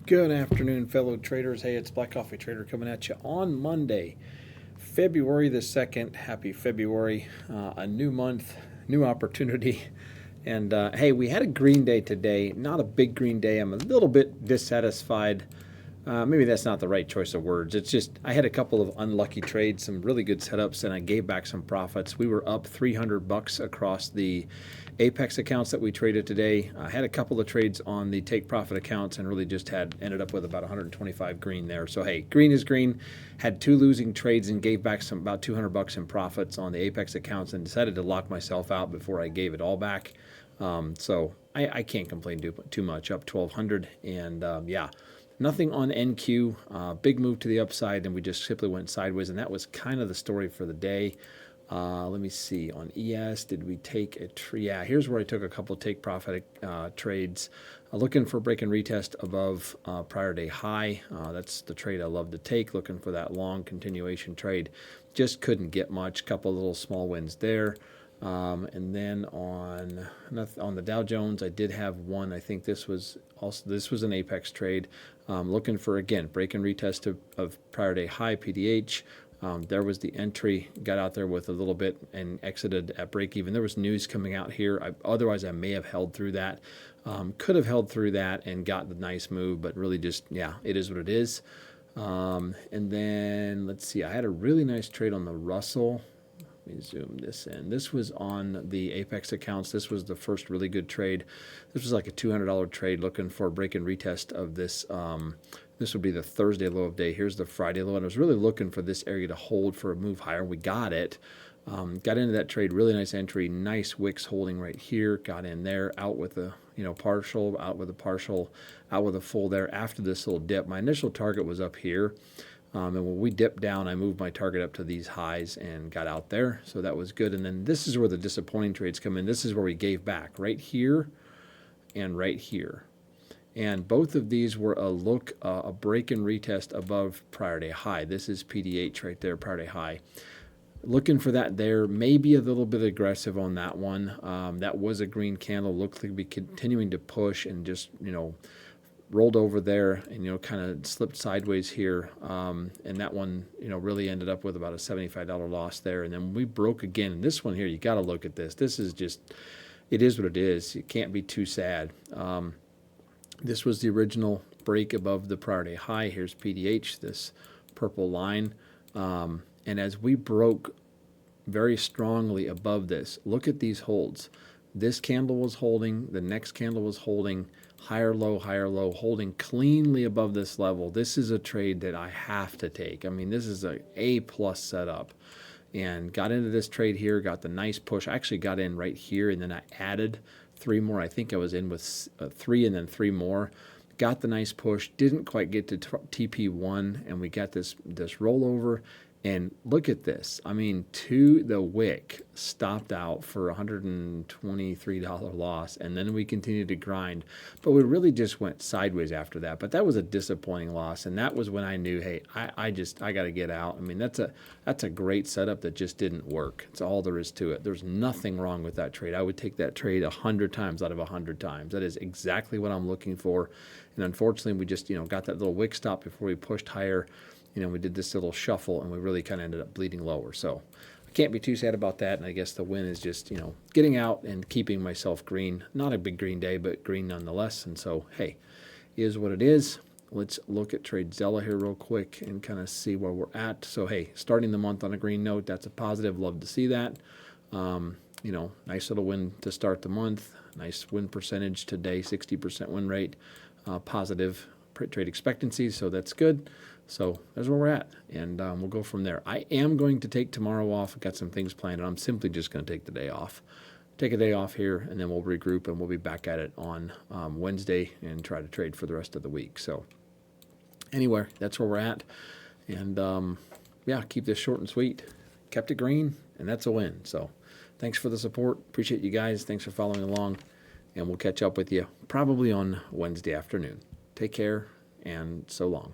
Good afternoon, fellow traders. Hey, it's Black Coffee Trader coming at you on Monday, February the 2nd. Happy February. A new month, new opportunity. And hey, we had a green day today. Not a big green day. I'm a little bit dissatisfied. Maybe that's not the right choice of words. It's just I had a couple of unlucky trades, some really good setups, and I gave back some profits. We were up $300 across the Apex accounts that we traded today. I had a couple of trades on the take profit accounts and really just ended up with about 125 green there. So hey, green is green. Had two losing trades and gave back about $200 in profits on the Apex accounts and decided to lock myself out before I gave it all back. So I can't complain too much. Up 1,200 and yeah. Nothing on NQ, big move to the upside, and we just simply went sideways, and that was kind of the story for the day. Let me see, on ES, did we take a trade? Yeah, here's where I took a couple take profit trades. Looking for break and retest above prior day high. That's the trade I love to take, looking for that long continuation trade. Just couldn't get much, couple little small wins there. And then on the Dow Jones, I did have one. I think this was an Apex trade. Looking for, again, break and retest of prior day high PDH. There was the entry, got out there with a little bit and exited at break even. There was news coming out here. Otherwise, I may have held through that. Could have held through that and got the nice move, but really just, yeah, it is what it is. And then let's see, I had a really nice trade on the Russell. Let me zoom this in. This was on the Apex accounts. This was the first really good trade. This was like a $200 trade looking for a break and retest of this. This would be the Thursday low of day. Here's the Friday low. And I was really looking for this area to hold for a move higher. We got it. Got into that trade. Really nice entry. Nice wicks holding right here. Got in there. Out with a partial. Out with a partial. Out with a full there after this little dip. My initial target was up here. And when we dipped down, I moved my target up to these highs and got out there. So that was good. And then this is where the disappointing trades come in. This is where we gave back, right here and right here. And both of these were a break and retest above prior day high. This is PDH right there, prior day high. Looking for that there, maybe a little bit aggressive on that one. That was a green candle. Looked like we continuing to push and just, rolled over there and, kind of slipped sideways here. And that one, really ended up with about a $75 loss there. And then we broke again. And this one here, you got to look at this. This is just, it is what it is. It can't be too sad. This was the original break above the prior day high. Here's PDH, this purple line. And as we broke very strongly above this, look at these holds. This candle was holding, the next candle was holding, higher low, holding cleanly above this level. This is a trade that I have to take. I mean, this is a A+ setup. And got into this trade here, got the nice push. I actually got in right here, and then I added 3 more. I think I was in with 3 and then 3 more. Got the nice push, didn't quite get to TP1, and we got this rollover. And look at this. I mean, to the wick, stopped out for a $123 loss, and then we continued to grind. But we really just went sideways after that. But that was a disappointing loss, and that was when I knew, hey, I got to get out. I mean, that's a great setup that just didn't work. That's all there is to it. There's nothing wrong with that trade. I would take that trade 100 times out of 100 times. That is exactly what I'm looking for. And unfortunately, we just got that little wick stop before we pushed higher. We did this little shuffle, and we really kind of ended up bleeding lower. So I can't be too sad about that, and I guess the win is just, getting out and keeping myself green. Not a big green day, but green nonetheless. And so, hey, is what it is. Let's look at TradeZella here real quick and kind of see where we're at. So, hey, starting the month on a green note, that's a positive. Love to see that. Nice little win to start the month. Nice win percentage today, 60% win rate. Positive trade expectancy, so that's good. So that's where we're at, and we'll go from there. I am going to take tomorrow off. I've got some things planned, and I'm simply just going to take the day off. Take a day off here, and then we'll regroup, and we'll be back at it on Wednesday and try to trade for the rest of the week. So anyway, that's where we're at, and yeah, keep this short and sweet. Kept it green, and that's a win. So thanks for the support. Appreciate you guys. Thanks for following along, and we'll catch up with you probably on Wednesday afternoon. Take care, and so long.